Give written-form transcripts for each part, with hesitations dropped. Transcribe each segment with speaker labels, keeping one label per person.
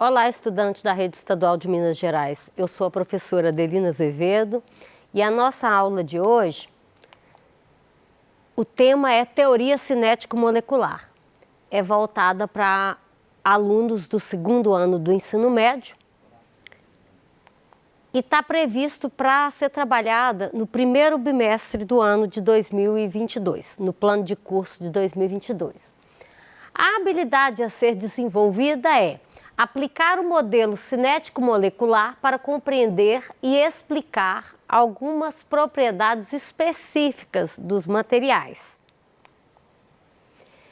Speaker 1: Olá, estudantes da Rede Estadual de Minas Gerais. Eu sou a professora Adelina Azevedo e a nossa aula de hoje, o tema é Teoria Cinético-Molecular. É voltada para alunos do segundo ano do ensino médio e está previsto para ser trabalhada no primeiro bimestre do ano de 2022, no plano de curso de 2022. A habilidade a ser desenvolvida é aplicar o modelo cinético-molecular para compreender e explicar algumas propriedades específicas dos materiais.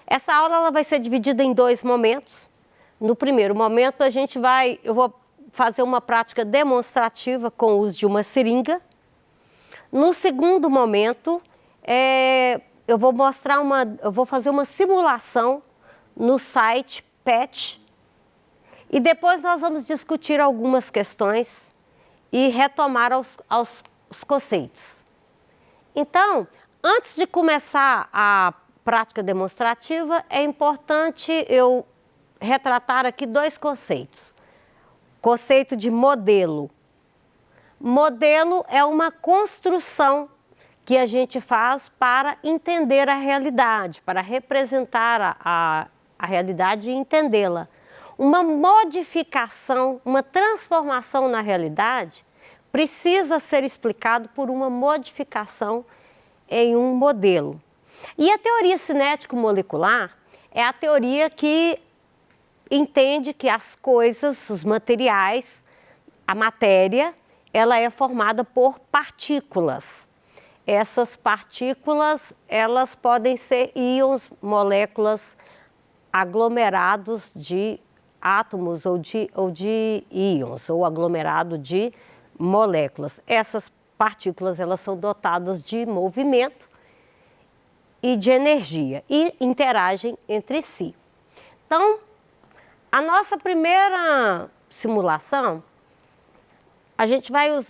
Speaker 1: Essa aula ela vai ser dividida em dois momentos. No primeiro momento, eu vou fazer uma prática demonstrativa com o uso de uma seringa. No segundo momento, eu vou fazer uma simulação no site PET. E depois nós vamos discutir algumas questões e retomar os conceitos. Então, antes de começar a prática demonstrativa, é importante eu retratar aqui dois conceitos. Conceito de modelo. Modelo é uma construção que a gente faz para entender a realidade, para representar a realidade e entendê-la. Uma modificação, uma transformação na realidade precisa ser explicado por uma modificação em um modelo. E a teoria cinético-molecular é a teoria que entende que as coisas, os materiais, a matéria, ela é formada por partículas. Essas partículas, elas podem ser íons, moléculas, aglomerados de átomos ou de íons, ou aglomerado de moléculas. Essas partículas, elas são dotadas de movimento e de energia e interagem entre si. Então, a nossa primeira simulação,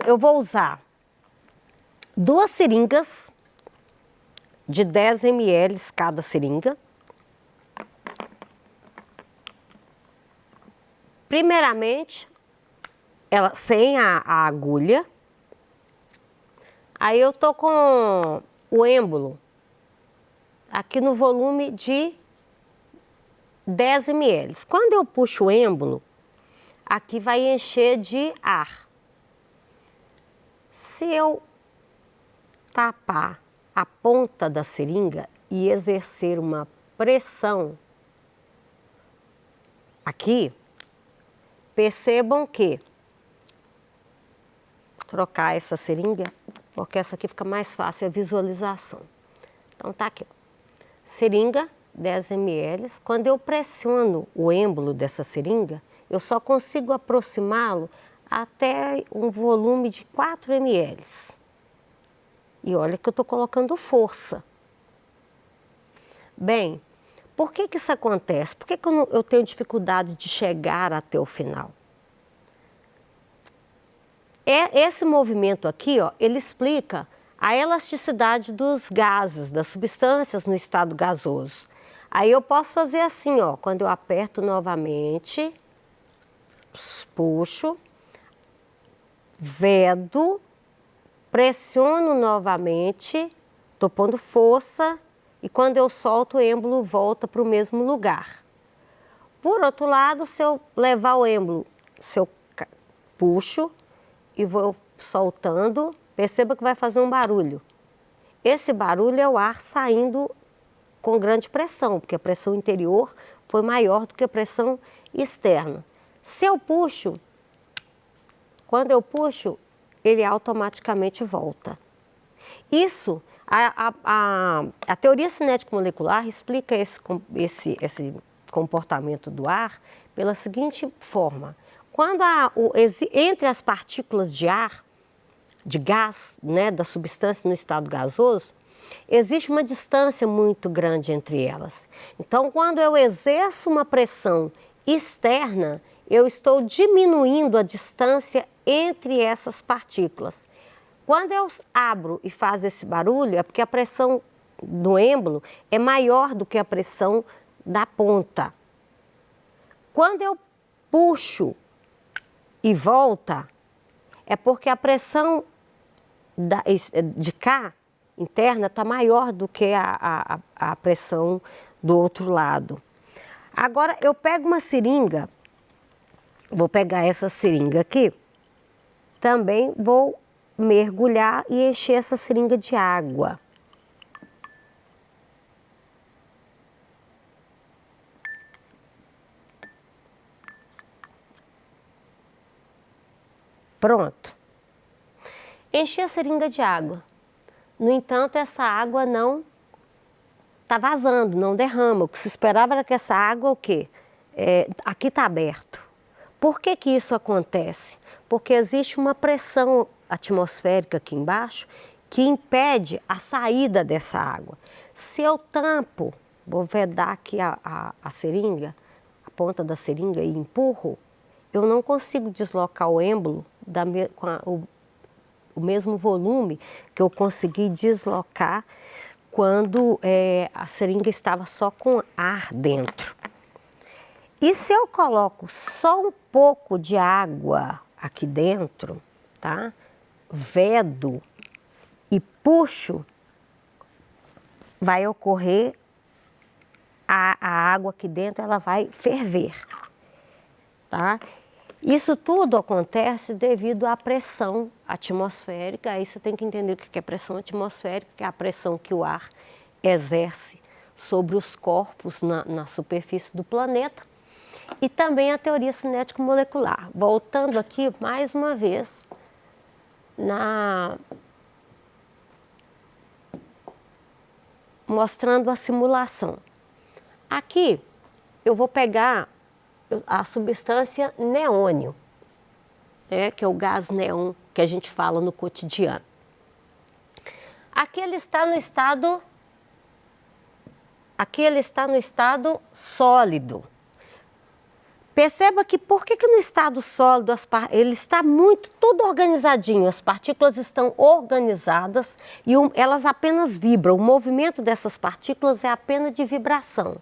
Speaker 1: eu vou usar duas seringas de 10 ml cada seringa. Primeiramente, ela sem a agulha. Aí eu tô com o êmbolo aqui no volume de 10 ml. Quando eu puxo o êmbolo, aqui vai encher de ar. Se eu tapar a ponta da seringa e exercer uma pressão aqui, percebam que, trocar essa seringa, porque essa aqui fica mais fácil a visualização. Então tá aqui, ó. Seringa, 10 ml. Quando eu pressiono o êmbolo dessa seringa, eu só consigo aproximá-lo até um volume de 4 ml. E olha que eu estou colocando força. Bem, por que isso acontece? Por que eu tenho dificuldade de chegar até o final? Esse movimento aqui, ó, ele explica a elasticidade dos gases, das substâncias no estado gasoso. Aí eu posso fazer assim, ó, quando eu aperto novamente, puxo, vedo, pressiono novamente, estou pondo força, e quando eu solto, o êmbolo volta para o mesmo lugar. Por outro lado, se eu levar o êmbolo, se eu puxo e vou soltando, perceba que vai fazer um barulho. Esse barulho é o ar saindo com grande pressão, porque a pressão interior foi maior do que a pressão externa. Se eu puxo, quando eu puxo, ele automaticamente volta. Isso, a teoria cinético-molecular explica esse comportamento do ar pela seguinte forma. Quando entre as partículas de ar, de gás, né, da substância no estado gasoso, existe uma distância muito grande entre elas. Então, quando eu exerço uma pressão externa, eu estou diminuindo a distância entre essas partículas. Quando eu abro e faz esse barulho, é porque a pressão do êmbolo é maior do que a pressão da ponta. Quando eu puxo e volta, é porque a pressão de cá, interna, está maior do que a pressão do outro lado. Agora, eu pego uma seringa, vou pegar essa seringa aqui, também vou mergulhar e encher essa seringa de água. Pronto. Enchi a seringa de água. No entanto, essa água não está vazando, não derrama. O que se esperava era que essa água, o quê? Aqui está aberto. Por que que isso acontece? Porque existe uma pressão atmosférica aqui embaixo que impede a saída dessa água. Se eu tampo, vou vedar aqui a seringa, a ponta da seringa e empurro, eu não consigo deslocar o êmbolo com o mesmo volume que eu consegui deslocar quando a seringa estava só com ar dentro. E se eu coloco só um pouco de água aqui dentro, tá? Vedo e puxo, vai ocorrer a água aqui dentro, ela vai ferver, tá? Isso tudo acontece devido à pressão atmosférica. Aí você tem que entender o que é pressão atmosférica, que é a pressão que o ar exerce sobre os corpos na superfície do planeta. E também a teoria cinético-molecular. Voltando aqui mais uma vez mostrando a simulação. Aqui eu vou pegar a substância neônio, né, que é o gás neon que a gente fala no cotidiano. Aqui ele está no estado sólido. Perceba que por que no estado sólido ele está tudo organizadinho, as partículas estão organizadas e elas apenas vibram. O movimento dessas partículas é apenas de vibração.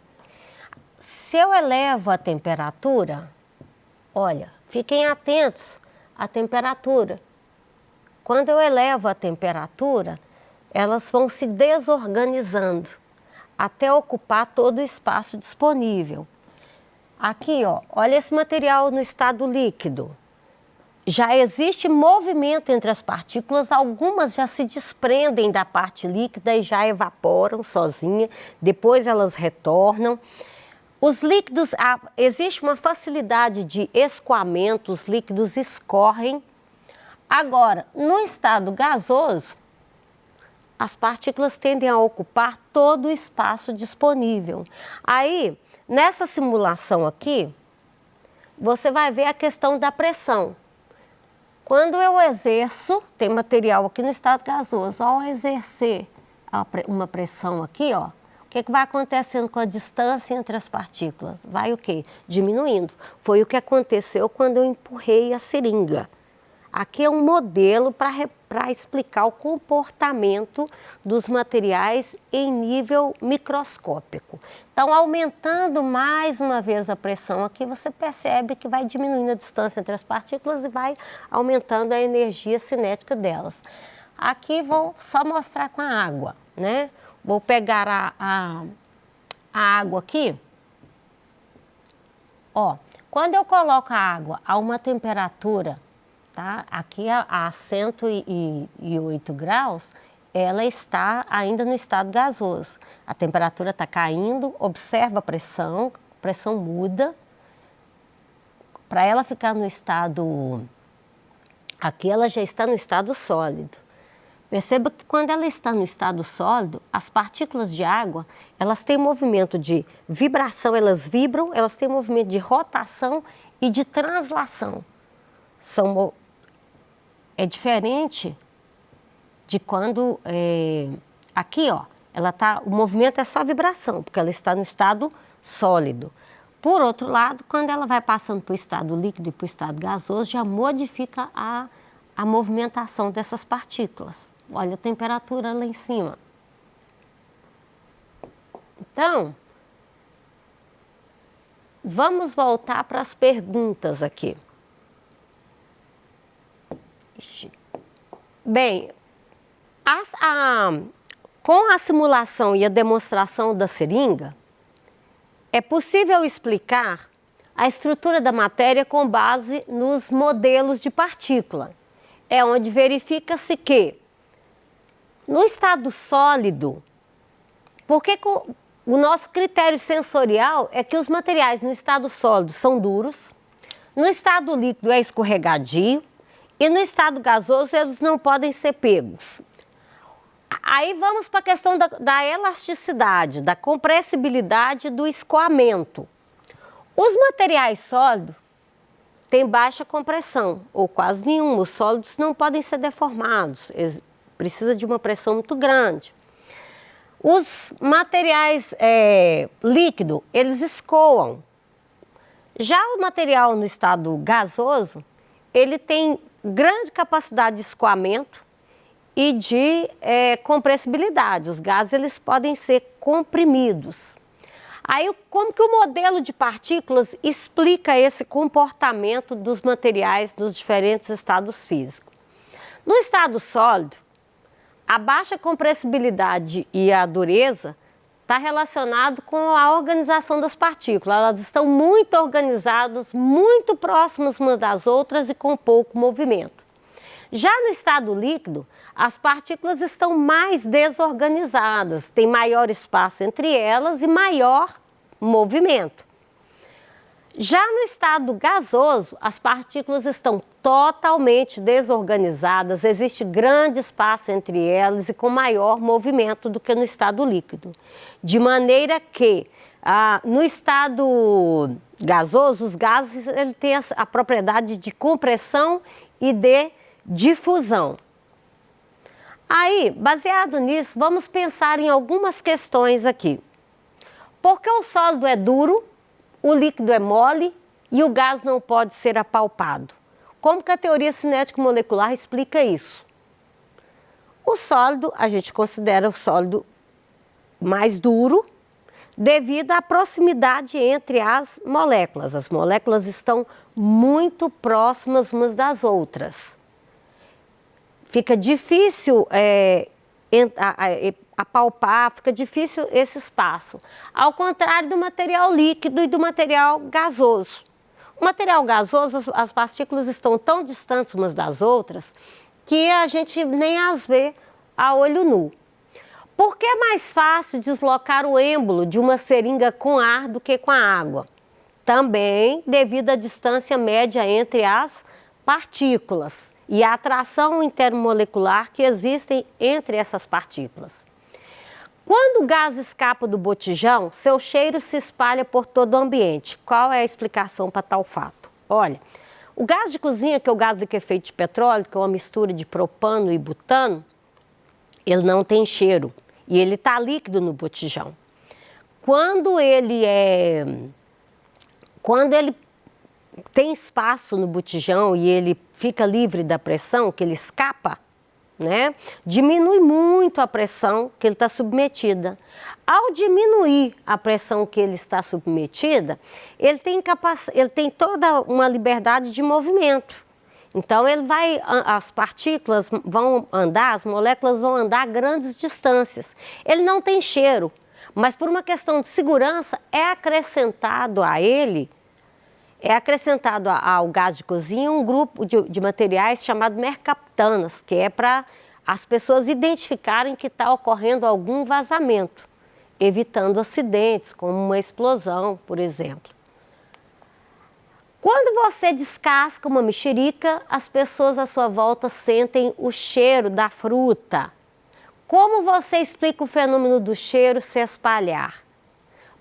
Speaker 1: Se eu elevo a temperatura, olha, fiquem atentos à temperatura. Quando eu elevo a temperatura, elas vão se desorganizando até ocupar todo o espaço disponível. Aqui, ó, olha esse material no estado líquido. Já existe movimento entre as partículas, algumas já se desprendem da parte líquida e já evaporam sozinha, depois elas retornam. Os líquidos, existe uma facilidade de escoamento, os líquidos escorrem. Agora, no estado gasoso, as partículas tendem a ocupar todo o espaço disponível. Aí, nessa simulação aqui, você vai ver a questão da pressão. Quando eu exerço, tem material aqui no estado gasoso, ao exercer uma pressão aqui, ó, o que vai acontecendo com a distância entre as partículas? Vai o quê? Diminuindo. Foi o que aconteceu quando eu empurrei a seringa. Aqui é um modelo para explicar o comportamento dos materiais em nível microscópico. Então, aumentando mais uma vez a pressão aqui, você percebe que vai diminuindo a distância entre as partículas e vai aumentando a energia cinética delas. Aqui vou só mostrar com a água, né? Vou pegar a água aqui. Ó, quando eu coloco a água a uma temperatura, tá? Aqui a 108 graus, ela está ainda no estado gasoso. A temperatura está caindo, observa a pressão muda. Para ela ficar no estado, aqui ela já está no estado sólido. Perceba que quando ela está no estado sólido, as partículas de água, elas têm movimento de vibração, elas vibram, elas têm movimento de rotação e de translação. É diferente de quando, aqui ó, o movimento é só vibração, porque ela está no estado sólido. Por outro lado, quando ela vai passando para o estado líquido e para o estado gasoso, já modifica a movimentação dessas partículas. Olha a temperatura lá em cima. Então, vamos voltar para as perguntas aqui. Bem, com a simulação e a demonstração da seringa, é possível explicar a estrutura da matéria com base nos modelos de partícula. É onde verifica-se que, no estado sólido, porque o nosso critério sensorial é que os materiais no estado sólido são duros, no estado líquido é escorregadio e no estado gasoso eles não podem ser pegos. Aí vamos para a questão da elasticidade, da compressibilidade, do escoamento. Os materiais sólidos têm baixa compressão, ou quase nenhuma. Os sólidos não podem ser deformados, eles precisam de uma pressão muito grande. Os materiais líquidos, eles escoam. Já o material no estado gasoso, ele tem grande capacidade de escoamento e de compressibilidade. Os gases eles podem ser comprimidos. Aí, como que o modelo de partículas explica esse comportamento dos materiais nos diferentes estados físicos? No estado sólido, a baixa compressibilidade e a dureza está relacionado com a organização das partículas. Elas estão muito organizadas, muito próximas umas das outras e com pouco movimento. Já no estado líquido, as partículas estão mais desorganizadas, tem maior espaço entre elas e maior movimento. Já no estado gasoso, as partículas estão totalmente desorganizadas, existe grande espaço entre elas e com maior movimento do que no estado líquido. De maneira que, no estado gasoso, os gases têm a propriedade de compressão e de difusão. Aí, baseado nisso, vamos pensar em algumas questões aqui. Por que o sólido é duro, o líquido é mole e o gás não pode ser apalpado? Como que a teoria cinético-molecular explica isso? O sólido, a gente considera o sólido mais duro devido à proximidade entre as moléculas. As moléculas estão muito próximas umas das outras. Fica difícil apalpar, fica difícil esse espaço. Ao contrário do material líquido e do material gasoso. O material gasoso, as partículas estão tão distantes umas das outras que a gente nem as vê a olho nu. Por que é mais fácil deslocar o êmbolo de uma seringa com ar do que com a água? Também devido à distância média entre as partículas e a atração intermolecular que existem entre essas partículas. Quando o gás escapa do botijão, seu cheiro se espalha por todo o ambiente. Qual é a explicação para tal fato? Olha, o gás de cozinha, que é o gás liquefeito de petróleo, que é uma mistura de propano e butano, ele não tem cheiro e ele está líquido no botijão. Quando ele tem espaço no botijão e ele fica livre da pressão, que ele escapa, né? Diminui muito a pressão que ele está submetida. Ao diminuir a pressão que ele está submetida, ele tem toda uma liberdade de movimento. Então as partículas vão andar, as moléculas vão andar a grandes distâncias. Ele não tem cheiro, mas por uma questão de segurança é acrescentado ao gás de cozinha um grupo de materiais chamado mercaptanas, que é para as pessoas identificarem que está ocorrendo algum vazamento, evitando acidentes, como uma explosão, por exemplo. Quando você descasca uma mexerica, as pessoas à sua volta sentem o cheiro da fruta. Como você explica o fenômeno do cheiro se espalhar?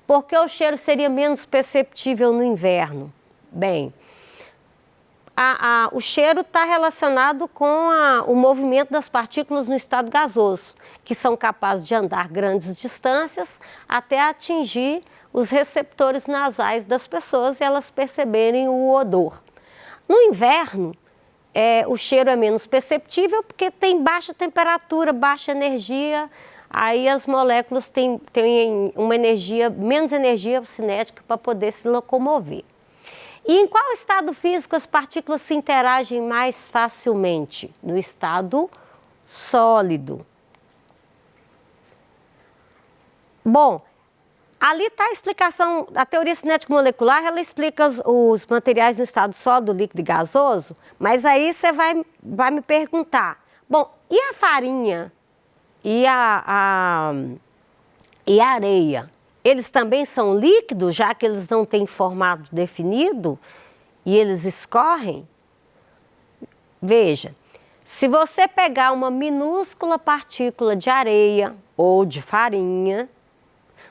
Speaker 1: Porque o cheiro seria menos perceptível no inverno? Bem, o cheiro está relacionado com o movimento das partículas no estado gasoso, que são capazes de andar grandes distâncias até atingir os receptores nasais das pessoas e elas perceberem o odor. No inverno, o cheiro é menos perceptível porque tem baixa temperatura, baixa energia, aí as moléculas têm uma energia, menos energia cinética para poder se locomover. E em qual estado físico as partículas se interagem mais facilmente? No estado sólido. Bom, ali está a explicação, a teoria cinética molecular, ela explica os materiais no estado sólido, líquido e gasoso, mas aí você vai me perguntar, bom, e a farinha e a areia? Eles também são líquidos, já que eles não têm formato definido e eles escorrem? Veja, se você pegar uma minúscula partícula de areia ou de farinha,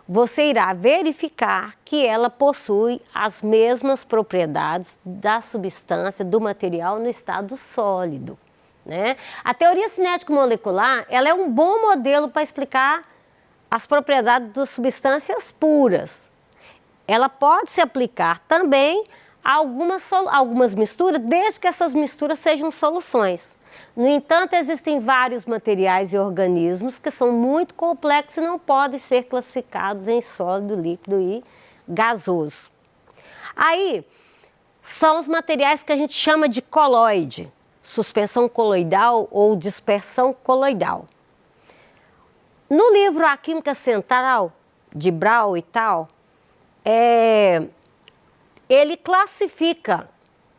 Speaker 1: você irá verificar que ela possui as mesmas propriedades da substância, do material no estado sólido, né? A teoria cinética molecular, ela é um bom modelo para explicar as propriedades das substâncias puras. Ela pode se aplicar também a algumas misturas, desde que essas misturas sejam soluções. No entanto, existem vários materiais e organismos que são muito complexos e não podem ser classificados em sólido, líquido e gasoso. Aí, são os materiais que a gente chama de coloide, suspensão coloidal ou dispersão coloidal. No livro A Química Central, de Brown e tal, ele classifica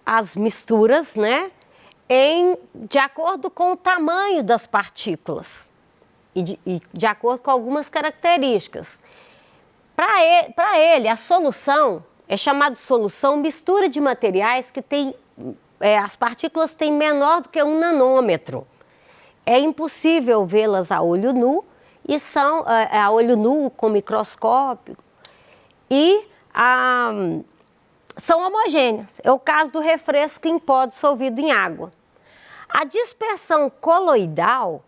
Speaker 1: as misturas, né, de acordo com o tamanho das partículas e de acordo com algumas características. Para ele, a solução é chamada de solução mistura de materiais que as partículas têm menor do que 1 nanômetro. É impossível vê-las a olho nu, e são a olho nu com microscópio, e são homogêneas. É o caso do refresco em pó dissolvido em água. A dispersão coloidal,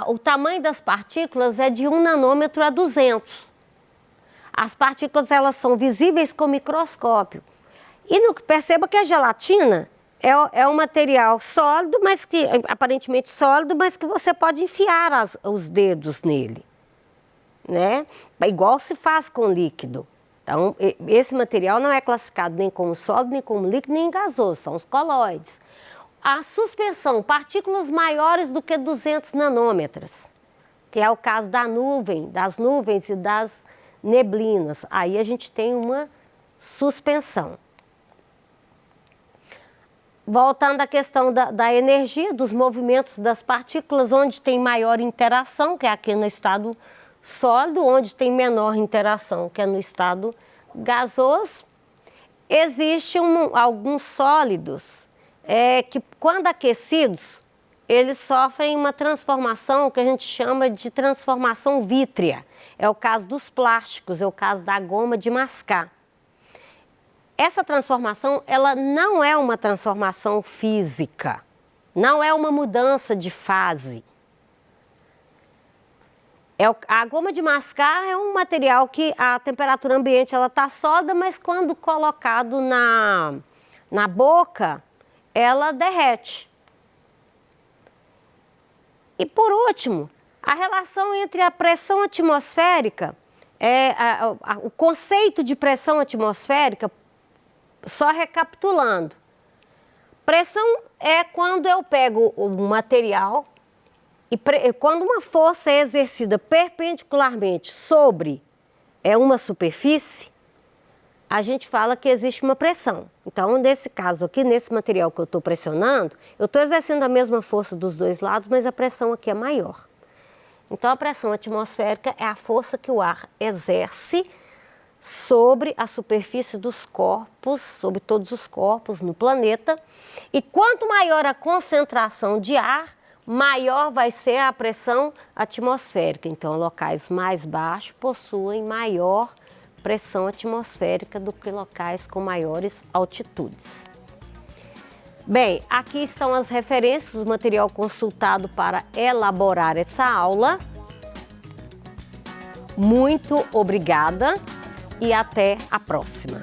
Speaker 1: o tamanho das partículas é de 1 nanômetro a 200. As partículas, elas são visíveis com microscópio. E perceba que a gelatina é um material sólido, mas que aparentemente sólido, mas que você pode enfiar os dedos nele, né? Igual se faz com líquido. Então, esse material não é classificado nem como sólido, nem como líquido, nem gasoso, são os coloides. A suspensão, partículas maiores do que 200 nanômetros, que é o caso das nuvens e das neblinas. Aí a gente tem uma suspensão. Voltando à questão da energia, dos movimentos das partículas, onde tem maior interação, que é aqui no estado sólido, onde tem menor interação, que é no estado gasoso. Existem alguns sólidos que, quando aquecidos, eles sofrem uma transformação que a gente chama de transformação vítrea. É o caso dos plásticos, é o caso da goma de mascar. Essa transformação, ela não é uma transformação física, não é uma mudança de fase. A goma de mascar é um material que a temperatura ambiente está sólida, mas quando colocado na boca, ela derrete. E por último, a relação entre a pressão atmosférica, o conceito de pressão atmosférica, só recapitulando. Pressão é quando eu pego o material e quando uma força é exercida perpendicularmente sobre uma superfície, a gente fala que existe uma pressão. Então, nesse caso aqui, nesse material que eu estou pressionando, eu estou exercendo a mesma força dos dois lados, mas a pressão aqui é maior. Então, a pressão atmosférica é a força que o ar exerce sobre a superfície dos corpos, sobre todos os corpos no planeta. E quanto maior a concentração de ar, maior vai ser a pressão atmosférica. Então, locais mais baixos possuem maior pressão atmosférica do que locais com maiores altitudes. Bem, aqui estão as referências, o material consultado para elaborar essa aula. Muito obrigada e até a próxima.